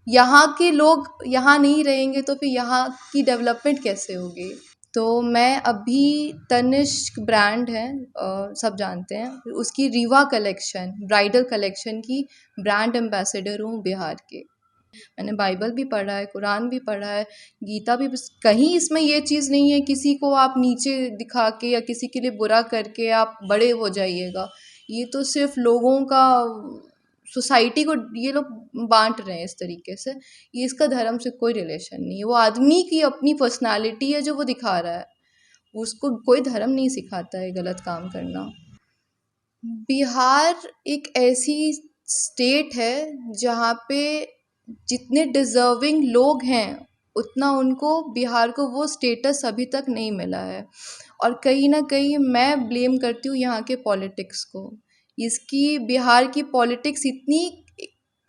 यहाँ के लोग यहाँ नहीं रहेंगे तो फिर यहाँ की डेवलपमेंट कैसे होगी। तो मैं अभी तनिष्क ब्रांड है, सब जानते हैं, उसकी रीवा कलेक्शन ब्राइडल कलेक्शन की ब्रांड एम्बेसडर हूँ बिहार के। मैंने बाइबल भी पढ़ा है, कुरान भी पढ़ा है, गीता भी। बस कहीं इसमें ये चीज़ नहीं है किसी को आप नीचे दिखा के या किसी के लिए बुरा करके आप बड़े हो जाइएगा। ये तो सिर्फ लोगों का, सोसाइटी को ये लोग बांट रहे हैं इस तरीके से। ये इसका धर्म से कोई रिलेशन नहीं है। वो आदमी की अपनी पर्सनालिटी है जो वो दिखा रहा है, उसको कोई धर्म नहीं सिखाता है गलत काम करना। बिहार एक ऐसी स्टेट है जहाँ पे जितने डिज़र्विंग लोग हैं उतना उनको बिहार को वो स्टेटस अभी तक नहीं मिला है। और कहीं ना कहीं मैं ब्लेम करती हूँ यहाँ के पॉलिटिक्स को। इसकी बिहार की पॉलिटिक्स इतनी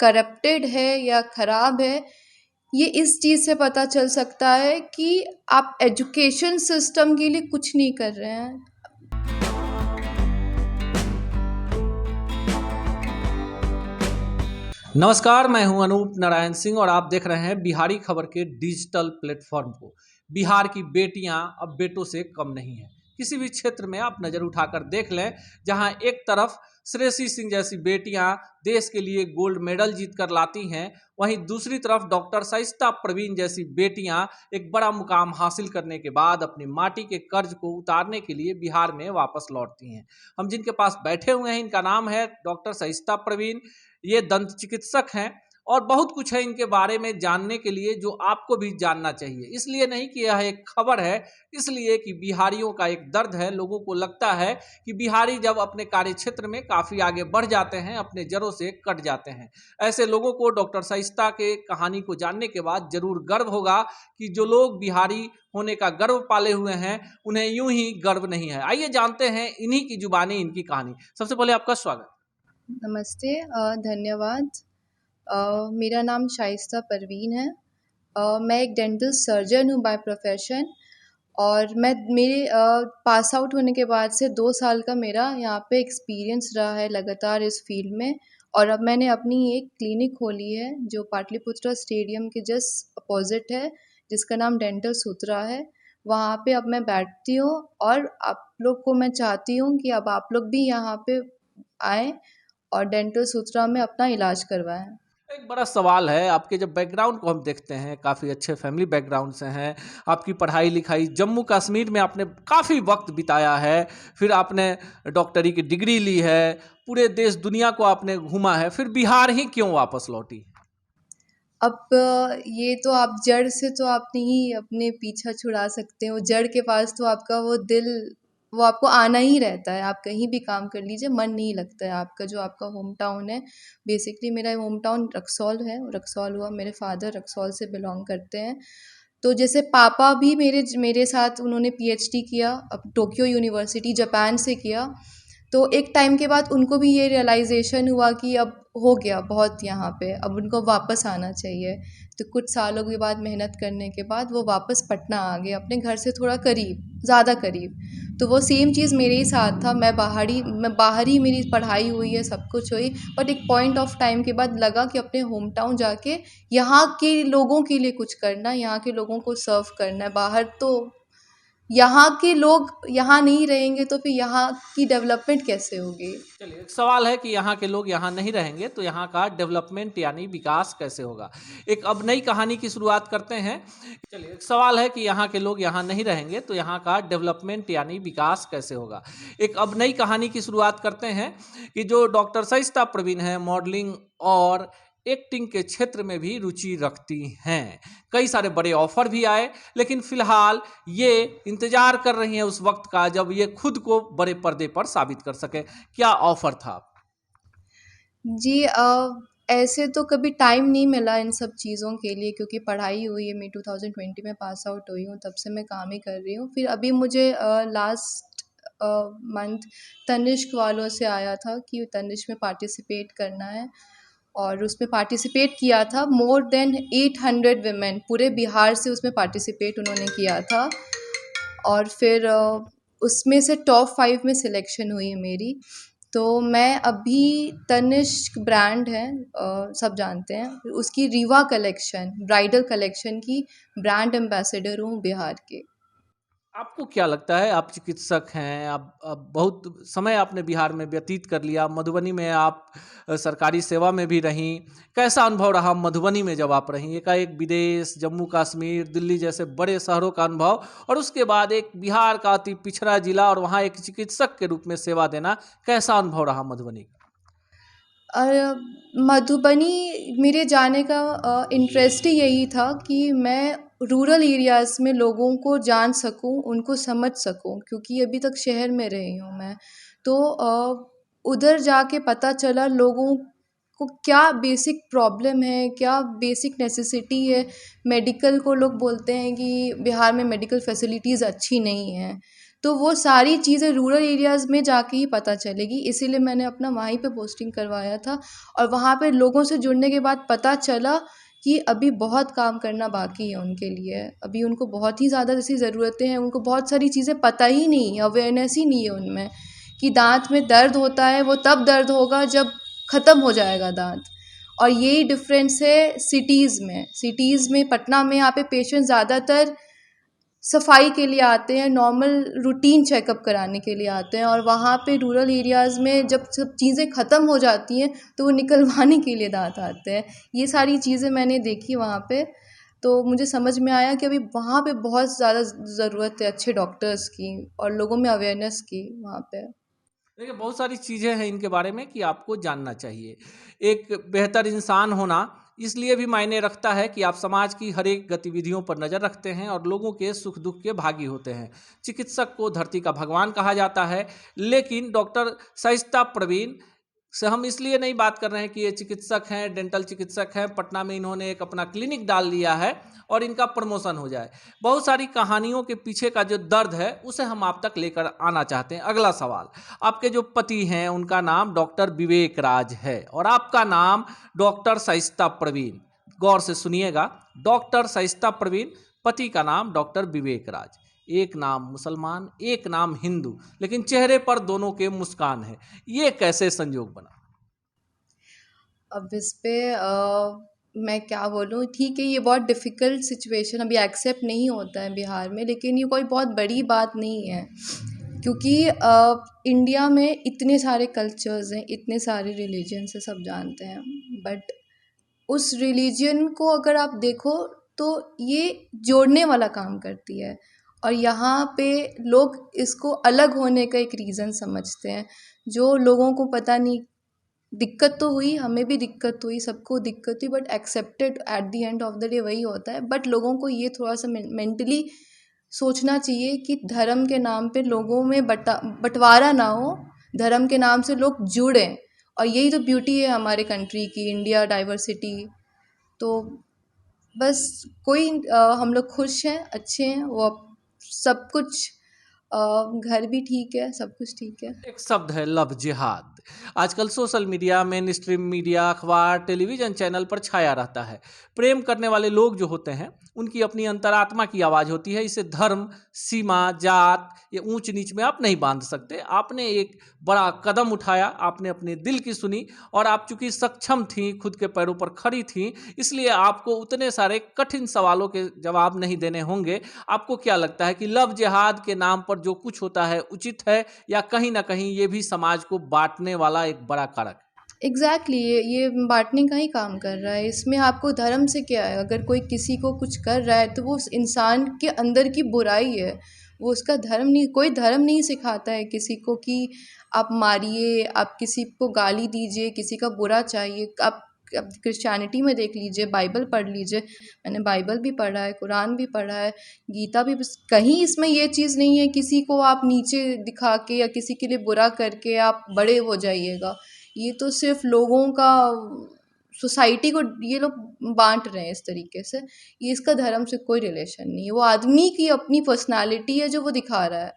करप्टेड है या ख़राब है, ये इस चीज़ से पता चल सकता है कि आप एजुकेशन सिस्टम के लिए कुछ नहीं कर रहे हैं। नमस्कार, मैं हूं अनूप नारायण सिंह और आप देख रहे हैं बिहारी खबर के डिजिटल प्लेटफॉर्म को। बिहार की बेटियां अब बेटों से कम नहीं हैं। किसी भी क्षेत्र में आप नज़र उठाकर देख लें, जहां एक तरफ श्रेयसी सिंह जैसी बेटियां देश के लिए गोल्ड मेडल जीत कर लाती हैं, वहीं दूसरी तरफ डॉक्टर शाइस्ता परवीन जैसी बेटियां एक बड़ा मुकाम हासिल करने के बाद अपनी माटी के कर्ज को उतारने के लिए बिहार में वापस लौटती हैं। हम जिनके पास बैठे हुए हैं, इनका नाम है डॉक्टर शाइस्ता परवीन। ये दंत चिकित्सक हैं और बहुत कुछ है इनके बारे में जानने के लिए जो आपको भी जानना चाहिए। इसलिए नहीं कि यह एक खबर है, इसलिए कि बिहारियों का एक दर्द है। लोगों को लगता है कि बिहारी जब अपने कार्य क्षेत्र में काफ़ी आगे बढ़ जाते हैं, अपने जड़ों से कट जाते हैं। ऐसे लोगों को डॉक्टर शाइस्ता के कहानी को जानने के बाद जरूर गर्व होगा कि जो लोग बिहारी होने का गर्व पाले हुए हैं, उन्हें यूं ही गर्व नहीं है। आइए जानते हैं इन्हीं की जुबानी इनकी कहानी। सबसे पहले आपका स्वागत। नमस्ते, धन्यवाद। मेरा नाम शाइस्ता परवीन है। मैं एक डेंटल सर्जन हूँ बाय प्रोफेशन। और मेरे पास आउट होने के बाद से 2 साल का मेरा यहाँ पे एक्सपीरियंस रहा है लगातार इस फील्ड में। और अब मैंने अपनी एक क्लिनिक खोली है जो पाटलिपुत्रा स्टेडियम के जस्ट अपोजिट है, जिसका नाम डेंटल सूत्रा है। वहाँ पे अब मैं बैठती हूँ और आप लोग को मैं चाहती हूँ कि अब आप लोग भी यहाँ पे आएँ और डेंटल सूत्रा में अपना इलाज करवाएं। एक बड़ा सवाल है, आपके जब बैकग्राउंड को हम देखते हैं, काफ़ी अच्छे फैमिली बैकग्राउंड से हैं। आपकी पढ़ाई लिखाई जम्मू कश्मीर में आपने काफ़ी वक्त बिताया है, फिर आपने डॉक्टरी की डिग्री ली है, पूरे देश दुनिया को आपने घूमा है, फिर बिहार ही क्यों वापस लौटी? अब ये तो आप जड़ से तो आप नहीं अपने पीछा छुड़ा सकते हो। जड़ के पास तो आपका वो दिल, वो आपको आना ही रहता है। आप कहीं भी काम कर लीजिए, मन नहीं लगता है आपका। जो आपका होम टाउन है, बेसिकली मेरा होम टाउन रक्सौल है। रक्सौल हुआ, मेरे फादर रक्सौल से बिलोंग करते हैं। तो जैसे पापा भी मेरे साथ उन्होंने पीएचडी किया, अब टोक्यो यूनिवर्सिटी जापान से किया। तो एक टाइम के बाद उनको भी ये रियलाइज़ेशन हुआ कि अब हो गया बहुत यहाँ पे, अब उनको वापस आना चाहिए। तो कुछ सालों के बाद मेहनत करने के बाद वो वापस पटना आ गए, अपने घर से थोड़ा करीब, ज़्यादा करीब। तो वो सेम चीज़ मेरे ही साथ था। मैं बाहर ही मेरी पढ़ाई हुई है, सब कुछ हुई। बट एक पॉइंट ऑफ टाइम के बाद लगा कि अपने होम टाउन जाके यहाँ के लोगों के लिए कुछ करना, यहाँ के लोगों को सर्व करना है। बाहर तो यहाँ के लोग यहाँ नहीं रहेंगे तो फिर यहाँ की डेवलपमेंट कैसे होगी। चलिए, एक सवाल है कि यहाँ के लोग यहाँ नहीं रहेंगे तो यहाँ का डेवलपमेंट यानी विकास कैसे होगा। एक अब नई कहानी की शुरुआत करते हैं। चलिए, एक सवाल है कि यहाँ के लोग यहाँ नहीं रहेंगे तो यहाँ का डेवलपमेंट यानी विकास कैसे होगा। एक अब नई कहानी की शुरुआत करते हैं कि जो डॉक्टर शाइस्ता परवीन है, मॉडलिंग और एक्टिंग के क्षेत्र में भी रुचि रखती हैं। कई सारे बड़े ऑफर भी आए, लेकिन फिलहाल ये इंतजार कर रही हैं उस वक्त का जब ये खुद को बड़े पर्दे पर साबित कर सके। क्या ऑफर था? जी, ऐसे तो कभी टाइम नहीं मिला इन सब चीज़ों के लिए, क्योंकि पढ़ाई हुई है। मैं 2020 में पास आउट हुई हूँ, तब से मैं काम ही कर रही हूँ। फिर अभी मुझे लास्ट मंथ तनिष्क वालों से आया था कि तनिष्क में पार्टिसिपेट करना है, और उसमें पार्टिसिपेट किया था। मोर देन 800 वीमेन पूरे बिहार से उसमें पार्टिसिपेट उन्होंने किया था। और फिर उसमें से टॉप 5 में सिलेक्शन हुई है मेरी। तो मैं अभी तनिष्क ब्रांड है, सब जानते हैं, उसकी रीवा कलेक्शन, ब्राइडल कलेक्शन की ब्रांड एम्बेसडर हूँ बिहार के। आपको क्या लगता है, आप चिकित्सक हैं, आप बहुत समय आपने बिहार में व्यतीत कर लिया, मधुबनी में आप सरकारी सेवा में भी रहीं, कैसा अनुभव रहा मधुबनी में जब आप रहीं? एकाएक विदेश, जम्मू कश्मीर, दिल्ली जैसे बड़े शहरों का अनुभव, और उसके बाद एक बिहार का अति पिछड़ा जिला और वहाँ एक चिकित्सक के रूप में सेवा देना, कैसा अनुभव रहा मधुबनी का? मधुबनी मेरे जाने का इंटरेस्ट ही यही था कि मैं रूरल एरियाज़ में लोगों को जान सकूं, उनको समझ सकूं, क्योंकि अभी तक शहर में रही हूं मैं। तो उधर जाके पता चला लोगों को क्या बेसिक प्रॉब्लम है, क्या बेसिक नेसेसिटी है। मेडिकल को लोग बोलते हैं कि बिहार में मेडिकल फैसिलिटीज़ अच्छी नहीं हैं, तो वो सारी चीज़ें रूरल एरियाज़ में जाके ही पता चलेगी। इसीलिए मैंने अपना वहीं पे पोस्टिंग करवाया था, और वहाँ पे लोगों से जुड़ने के बाद पता चला कि अभी बहुत काम करना बाकी है उनके लिए। अभी उनको बहुत ही ज़्यादा जैसी ज़रूरतें हैं, उनको बहुत सारी चीज़ें पता ही नहीं है, अवेयरनेस ही नहीं है उनमें कि दांत में दर्द होता है, वो तब दर्द होगा जब ख़त्म हो जाएगा दांत। और यही डिफरेंस है सिटीज़ में पटना में यहाँ पे पेशेंट ज़्यादातर सफाई के लिए आते हैं, नॉर्मल रूटीन चेकअप कराने के लिए आते हैं, और वहाँ पे रूरल एरियाज़ में जब सब चीज़ें ख़त्म हो जाती हैं तो वो निकलवाने के लिए दांत आते हैं। ये सारी चीज़ें मैंने देखी वहाँ पे, तो मुझे समझ में आया कि अभी वहाँ पे बहुत ज़्यादा ज़रूरत है अच्छे डॉक्टर्स की और लोगों में अवेयरनेस की वहाँ पे। देखिए, बहुत सारी चीज़ें हैं इनके बारे में कि आपको जानना चाहिए। एक बेहतर इंसान होना इसलिए भी मायने रखता है कि आप समाज की हर एक गतिविधियों पर नज़र रखते हैं और लोगों के सुख दुख के भागी होते हैं। चिकित्सक को धरती का भगवान कहा जाता है, लेकिन डॉक्टर शाइस्ता परवीन से हम इसलिए नहीं बात कर रहे हैं कि ये चिकित्सक हैं, डेंटल चिकित्सक हैं, पटना में इन्होंने एक अपना क्लिनिक डाल लिया है और इनका प्रमोशन हो जाए। बहुत सारी कहानियों के पीछे का जो दर्द है उसे हम आप तक लेकर आना चाहते हैं। अगला सवाल, आपके जो पति हैं उनका नाम डॉक्टर विवेक राज है और आपका नाम डॉक्टर शाइस्ता परवीन। गौर से सुनिएगा, डॉक्टर शाइस्ता परवीन, पति का नाम डॉक्टर विवेक राज। एक नाम मुसलमान, एक नाम हिंदू, लेकिन चेहरे पर दोनों के मुस्कान है। ये कैसे संयोग बना? अब इस पे मैं क्या बोलूँ, ठीक है, ये बहुत डिफ़िकल्ट सिचुएशन अभी एक्सेप्ट नहीं होता है बिहार में, लेकिन ये कोई बहुत बड़ी बात नहीं है, क्योंकि इंडिया में इतने सारे कल्चर्स हैं, इतने सारे रिलीजन्स हैं, सब जानते हैं। बट उस रिलीजन को अगर आप देखो तो ये जोड़ने वाला काम करती है, और यहाँ पे लोग इसको अलग होने का एक रीज़न समझते हैं, जो लोगों को पता नहीं। दिक्कत तो हुई, हमें भी दिक्कत हुई, सबको दिक्कत हुई, but accepted at the end of the day वही होता है। बट लोगों को ये थोड़ा सा मेंटली सोचना चाहिए कि धर्म के नाम पे लोगों में बंटवारा ना हो, धर्म के नाम से लोग जुड़ें। और यही तो ब्यूटी है हमारे कंट्री की, इंडिया डाइवर्सिटी। तो बस हम लोग खुश हैं, अच्छे हैं, वो सब कुछ, घर भी ठीक है, सब कुछ ठीक है। एक शब्द है लव जिहाद। आजकल social media, main stream media, अखबार, टेलीविजन चैनल पर छाया रहता है। प्रेम करने वाले लोग जो होते हैं उनकी अपनी अंतरात्मा की आवाज़ होती है। इसे धर्म, सीमा, जात या ऊंच नीच में आप नहीं बांध सकते। आपने एक बड़ा कदम उठाया, आपने अपने दिल की सुनी और आप चूंकि सक्षम थी, खुद के पैरों पर खड़ी थी, इसलिए आपको उतने सारे कठिन सवालों के जवाब नहीं देने होंगे। आपको क्या लगता है कि लव जिहाद के नाम पर जो कुछ होता है उचित है, या कहीं ना कहीं ये भी समाज को बांटने वाला एक बड़ा कारक? एग्जैक्टली ये बांटने का ही काम कर रहा है। इसमें आपको धर्म से क्या है? अगर कोई किसी को कुछ कर रहा है तो वो उस इंसान के अंदर की बुराई है, वो उसका धर्म नहीं। कोई धर्म नहीं सिखाता है किसी को कि आप मारिए, आप किसी को गाली दीजिए, किसी का बुरा चाहिए। आप क्रिश्चियनिटी में देख लीजिए, बाइबल पढ़ लीजिए, मैंने बाइबल भी पढ़ा है, कुरान भी पढ़ा है, गीता भी। कहीं इसमें ये चीज़ नहीं है किसी को आप नीचे दिखा के या किसी के लिए बुरा करके आप बड़े हो जाइएगा। ये तो सिर्फ लोगों का, सोसाइटी को ये लोग बांट रहे हैं इस तरीके से। ये इसका धर्म से कोई रिलेशन नहीं है, वो आदमी की अपनी पर्सनालिटी है जो वो दिखा रहा है।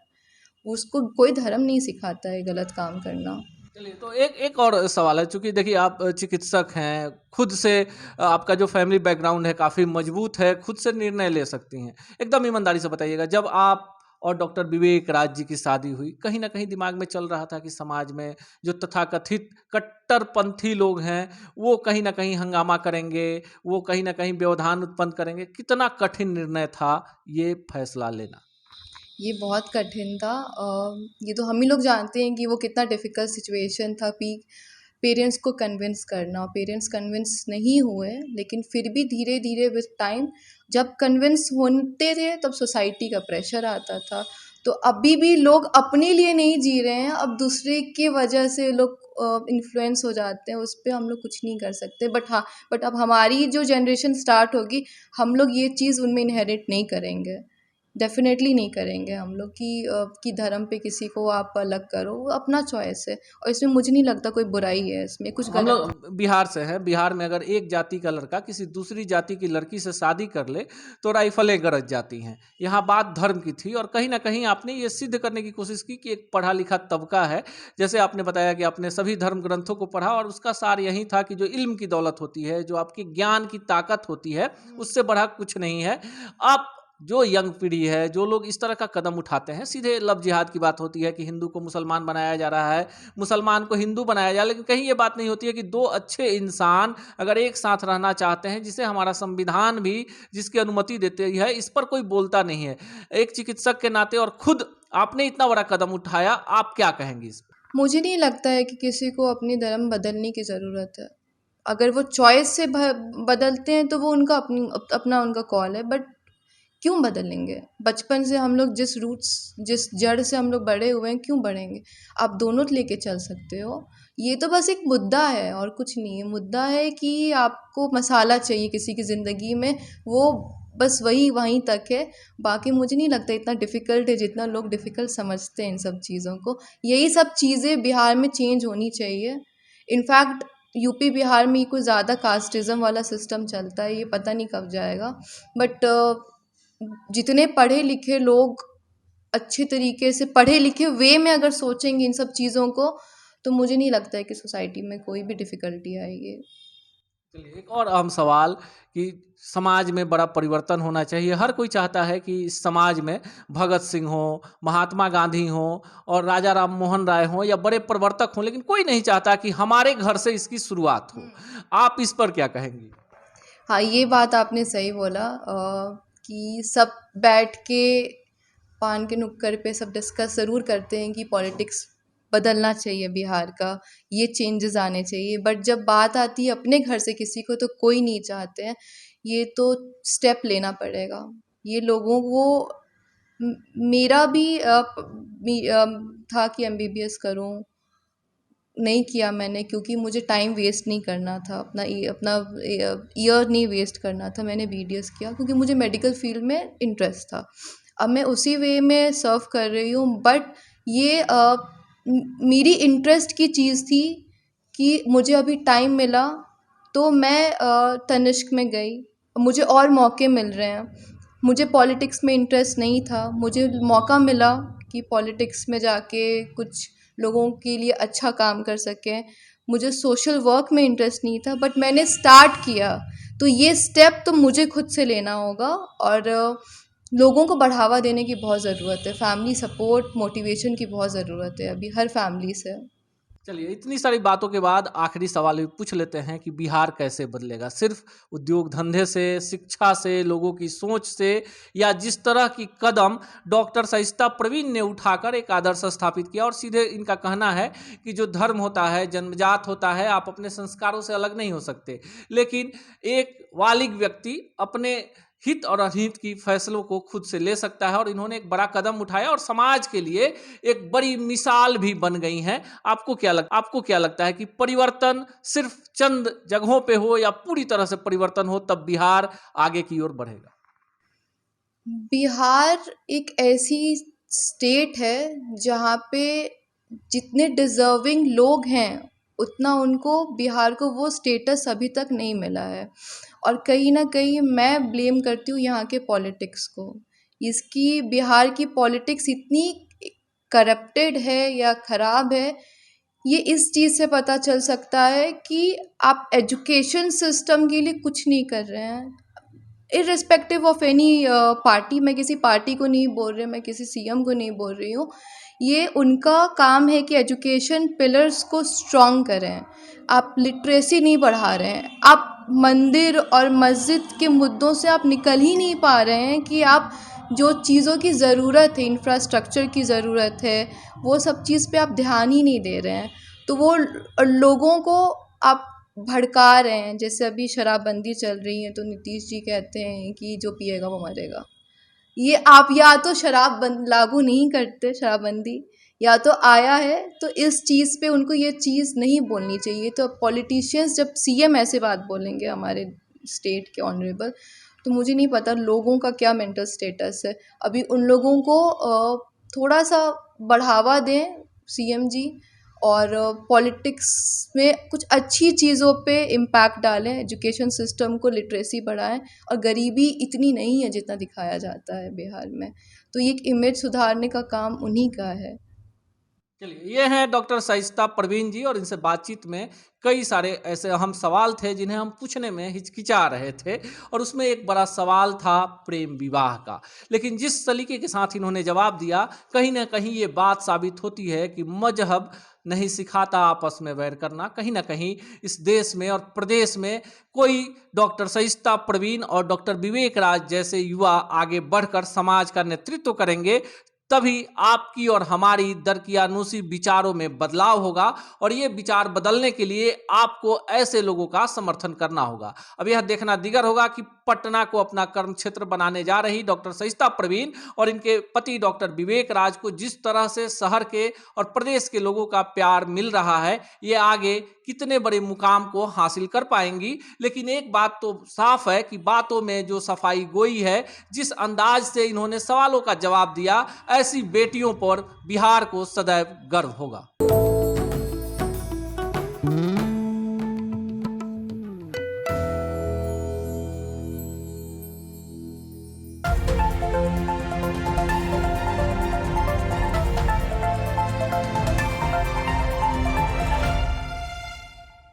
उसको कोई धर्म नहीं सिखाता है गलत काम करना। चलिए, तो एक एक और सवाल है, चूंकि देखिए आप चिकित्सक हैं, खुद से आपका जो फैमिली बैकग्राउंड है काफ़ी मजबूत है, खुद से निर्णय ले सकती हैं। एकदम ईमानदारी से बताइएगा, जब आप और डॉक्टर विवेक राज जी की शादी हुई, कहीं ना कहीं दिमाग में चल रहा था कि समाज में जो तथाकथित कट्टरपंथी लोग हैं वो कहीं ना कहीं हंगामा करेंगे, वो कहीं ना कहीं व्यवधान उत्पन्न करेंगे। कितना कठिन निर्णय था ये फैसला लेना। ये बहुत कठिन था। ये तो हम ही लोग जानते हैं कि वो कितना डिफ़िकल्ट सिचुएशन था। पेरेंट्स को कन्विंस करना, पेरेंट्स कन्विंस नहीं हुए, लेकिन फिर भी धीरे धीरे विद टाइम जब कन्विंस होते थे तब सोसाइटी का प्रेशर आता था। तो अभी भी लोग अपने लिए नहीं जी रहे हैं, अब दूसरे की वजह से लोग इन्फ्लुएंस हो जाते हैं, उस पर हम लोग कुछ नहीं कर सकते। बट अब हमारी जो जनरेशन स्टार्ट होगी, हम लोग ये चीज़ उनमें इनहेरिट नहीं करेंगे, डेफ़िनेटली नहीं करेंगे हम लोग कि धर्म पे किसी को आप अलग करो, वो अपना चॉइस है और इसमें मुझे नहीं लगता कोई बुराई है, इसमें कुछ हम गलत। लोग बिहार से हैं, बिहार में अगर एक जाति का लड़का किसी दूसरी जाति की लड़की से शादी कर ले तो राइफलें गरज जाती हैं। यहाँ बात धर्म की थी और कहीं ना कहीं आपने ये सिद्ध करने की कोशिश की कि एक पढ़ा लिखा तबका है। जैसे आपने बताया कि आपने सभी धर्म ग्रंथों को पढ़ा और उसका सार यही था कि जो इल्म की दौलत होती है, जो आपकी ज्ञान की ताकत होती है, उससे बढ़ा कुछ नहीं है। आप जो यंग पीढ़ी है, जो लोग इस तरह का कदम उठाते हैं, सीधे लव जिहाद की बात होती है कि हिंदू को मुसलमान बनाया जा रहा है, मुसलमान को हिंदू बनाया जाए, लेकिन कहीं ये बात नहीं होती है कि दो अच्छे इंसान अगर एक साथ रहना चाहते हैं, जिसे हमारा संविधान भी जिसकी अनुमति देते है, इस पर कोई बोलता नहीं है। एक चिकित्सक के नाते और खुद आपने इतना बड़ा कदम उठाया, आप क्या कहेंगे इस पर? मुझे नहीं लगता है कि किसी को अपनी धर्म बदलने की ज़रूरत है। अगर वो चॉइस से बदलते हैं तो वो उनका अपना उनका कॉल है, बट क्यों बदलेंगे? बचपन से हम लोग जिस जड़ से हम लोग बड़े हुए हैं, क्यों बढ़ेंगे? आप दोनों लेके चल सकते हो। ये तो बस एक मुद्दा है और कुछ नहीं है। मुद्दा है कि आपको मसाला चाहिए किसी की ज़िंदगी में, वो बस वही वहीं तक है। बाकी मुझे नहीं लगता इतना डिफ़िकल्ट है जितना लोग डिफ़िकल्ट समझते हैं इन सब चीज़ों को। यही सब चीज़ें बिहार में चेंज होनी चाहिए। इनफैक्ट यूपी बिहार में कुछ ज़्यादा कास्टिज़्म वाला सिस्टम चलता है, ये पता नहीं कब जाएगा। बट जितने पढ़े लिखे लोग अच्छे तरीके से पढ़े लिखे वे में अगर सोचेंगे इन सब चीज़ों को, तो मुझे नहीं लगता है कि सोसाइटी में कोई भी डिफ़िकल्टी आएगी। चलिए, एक और अहम सवाल कि समाज में बड़ा परिवर्तन होना चाहिए। हर कोई चाहता है कि इस समाज में भगत सिंह हो, महात्मा गांधी हो और राजा राम मोहन राय हो या बड़े प्रवर्तक हों, लेकिन कोई नहीं चाहता कि हमारे घर से इसकी शुरुआत हो। आप इस पर क्या कहेंगी? हाँ, ये बात आपने सही बोला कि सब बैठ के पान के नुक्कड़ पे सब डिस्कस ज़रूर करते हैं कि पॉलिटिक्स बदलना चाहिए बिहार का, ये चेंजेस आने चाहिए। बट जब बात आती है अपने घर से किसी को, तो कोई नहीं चाहते हैं। ये तो स्टेप लेना पड़ेगा। ये लोगों को मेरा भी था कि एमबीबीएस करूं, नहीं किया मैंने क्योंकि मुझे टाइम वेस्ट नहीं करना था, अपना ईयर नहीं वेस्ट करना था। मैंने बीडीएस किया क्योंकि मुझे मेडिकल फील्ड में इंटरेस्ट था। अब मैं उसी वे में सर्व कर रही हूँ, बट ये मेरी इंटरेस्ट की चीज़ थी कि मुझे अभी टाइम मिला तो मैं तनिष्क में गई। मुझे और मौके मिल रहे हैं। मुझे पॉलिटिक्स में इंटरेस्ट नहीं था, मुझे मौका मिला कि पॉलिटिक्स में जाके कुछ लोगों के लिए अच्छा काम कर सकें। मुझे सोशल वर्क में इंटरेस्ट नहीं था, बट मैंने स्टार्ट किया। तो ये स्टेप तो मुझे खुद से लेना होगा और लोगों को बढ़ावा देने की बहुत ज़रूरत है। फैमिली सपोर्ट, मोटिवेशन की बहुत ज़रूरत है अभी हर फैमिली से। चलिए, इतनी सारी बातों के बाद आखिरी सवाल भी पूछ लेते हैं कि बिहार कैसे बदलेगा? सिर्फ उद्योग धंधे से, शिक्षा से, लोगों की सोच से, या जिस तरह की कदम डॉक्टर सरिता प्रवीण ने उठाकर एक आदर्श स्थापित किया? और सीधे इनका कहना है कि जो धर्म होता है, जन्मजात होता है, आप अपने संस्कारों से अलग नहीं हो सकते, लेकिन एक बालिग व्यक्ति अपने हित और अहित की फैसलों को खुद से ले सकता है। और इन्होंने एक बड़ा कदम उठाया और समाज के लिए एक बड़ी मिसाल भी बन गई हैं। आपको क्या लगता है कि परिवर्तन सिर्फ चंद जगहों पे हो या पूरी तरह से परिवर्तन हो तब बिहार आगे की ओर बढ़ेगा? बिहार एक ऐसी स्टेट है जहाँ पे जितने डिज़र्विंग लोग हैं, उतना उनको बिहार को वो स्टेटस अभी तक नहीं मिला है। और कहीं ना कहीं मैं ब्लेम करती हूँ यहाँ के पॉलिटिक्स को। इसकी बिहार की पॉलिटिक्स इतनी करप्टेड है या ख़राब है, ये इस चीज़ से पता चल सकता है कि आप एजुकेशन सिस्टम के लिए कुछ नहीं कर रहे हैं। इर्रिस्पेक्टिव ऑफ एनी पार्टी, मैं किसी पार्टी को नहीं बोल रही, मैं किसी सीएम को नहीं बोल रही हूँ, ये उनका काम है कि एजुकेशन पिलर्स को स्ट्रॉन्ग करें। आप लिटरेसी नहीं बढ़ा रहे हैं, आप मंदिर और मस्जिद के मुद्दों से आप निकल ही नहीं पा रहे हैं कि आप जो चीज़ों की ज़रूरत है, इंफ्रास्ट्रक्चर की ज़रूरत है, वो सब चीज़ पे आप ध्यान ही नहीं दे रहे हैं। तो वो लोगों को आप भड़का रहे हैं। जैसे अभी शराबबंदी चल रही है तो नीतीश जी कहते हैं कि जो पिएगा वो मरेगा। ये आप या तो शराब बंद लागू नहीं करते, शराबबंदी या तो आया है तो इस चीज़ पे उनको ये चीज़ नहीं बोलनी चाहिए। तो पॉलिटिशियंस जब सीएम ऐसे बात बोलेंगे हमारे स्टेट के ऑनरेबल, तो मुझे नहीं पता लोगों का क्या मेंटल स्टेटस है। अभी उन लोगों को थोड़ा सा बढ़ावा दें सीएम जी, और पॉलिटिक्स में कुछ अच्छी चीज़ों पे इम्पैक्ट डालें, एजुकेशन सिस्टम को लिटरेसी बढ़ाएं। और गरीबी इतनी नहीं है जितना दिखाया जाता है बिहार में, तो ये एक इमेज सुधारने का काम उन्हीं का है। चलिए, ये हैं डॉक्टर शाइस्ता परवीन जी, और इनसे बातचीत में कई सारे ऐसे अहम सवाल थे जिन्हें हम पूछने में हिचकिचा रहे थे, और उसमें एक बड़ा सवाल था प्रेम विवाह का। लेकिन जिस सलीके के साथ इन्होंने जवाब दिया, कहीं ना कहीं ये बात साबित होती है कि मजहब नहीं सिखाता आपस में वैर करना। कहीं ना कहीं इस देश में और प्रदेश में कोई डॉक्टर शाइस्ता परवीन और डॉक्टर विवेक राज जैसे युवा आगे बढ़कर समाज का नेतृत्व करेंगे, तभी आपकी और हमारी दरकियानूसी विचारों में बदलाव होगा। और ये विचार बदलने के लिए आपको ऐसे लोगों का समर्थन करना होगा। अब यह देखना दिगर होगा कि पटना को अपना कर्म क्षेत्र बनाने जा रही डॉक्टर शाइस्ता परवीन और इनके पति डॉक्टर विवेक राज को जिस तरह से शहर के और प्रदेश के लोगों का प्यार मिल रहा है, ये आगे कितने बड़े मुकाम को हासिल कर पाएंगी। लेकिन एक बात तो साफ है कि बातों में जो सफाई गोई है, जिस अंदाज से इन्होंने सवालों का जवाब दिया, ऐसी बेटियों पर बिहार को सदैव गर्व होगा।